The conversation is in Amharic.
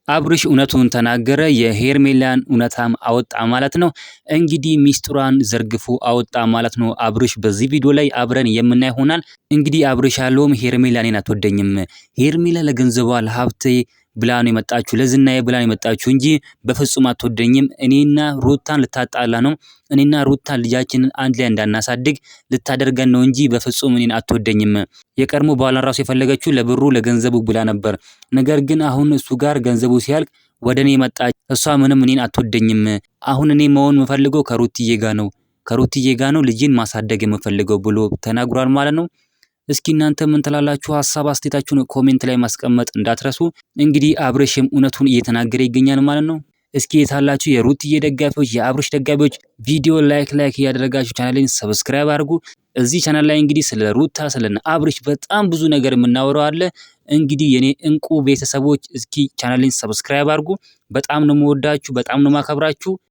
አብርሽ እውነቱን ተናገረ። የሄርሜላን እውነታም አወጣ ማለት ነው። እንግዲህ ሚስጥሯን ዘርግፎ አወጣ ማለት ነው። አብርሽ በዚህ ቪዲዮ ላይ አብረን የምናይ ይሆናል። እንግዲህ አብርሽ ያለውም ሄርሜላ እኔን አትወደኝም፣ ሄርሜላ ለገንዘቧ ለሀብቴ ብላ ነው የመጣችሁ፣ ለዝናዬ ብላ ነው የመጣችሁ እንጂ በፍጹም አትወደኝም። እኔና ሩታን ልታጣላ ነው፣ እኔና ሩታን ልጃችንን አንድ ላይ እንዳናሳድግ ልታደርገን ነው እንጂ በፍጹም እኔን አትወደኝም። የቀድሞ ባሏን ራሱ የፈለገችው ለብሩ ለገንዘቡ ብላ ነበር። ነገር ግን አሁን እሱ ጋር ገንዘቡ ሲያልቅ ወደ እኔ መጣች። እሷ ምንም እኔን አትወደኝም። አሁን እኔ መሆን የምፈልገው ከሩትዬ ጋር ነው፣ ከሩትዬ ጋር ነው ልጅን ማሳደግ የምፈልገው ብሎ ተናግሯል ማለት ነው። እስኪ እናንተ ምን ትላላችሁ? ሀሳብ አስተያየታችሁን ኮሜንት ላይ ማስቀመጥ እንዳትረሱ። እንግዲህ አብርሽም እውነቱን እየተናገረ ይገኛል ማለት ነው። እስኪ የታላችሁ የሩትዬ ደጋፊዎች፣ የአብርሽ ደጋፊዎች ቪዲዮ ላይክ እያደረጋችሁ ቻናሌን ሰብስክራይብ አድርጉ። እዚህ ቻናል ላይ እንግዲህ ስለ ሩታ ስለና አብርሽ በጣም ብዙ ነገር የምናወራው አለ። እንግዲህ የኔ እንቁ ቤተሰቦች እስኪ ቻናሌን ሰብስክራይብ አድርጉ። በጣም ነው የምወዳችሁ፣ በጣም ነው የማከብራችሁ።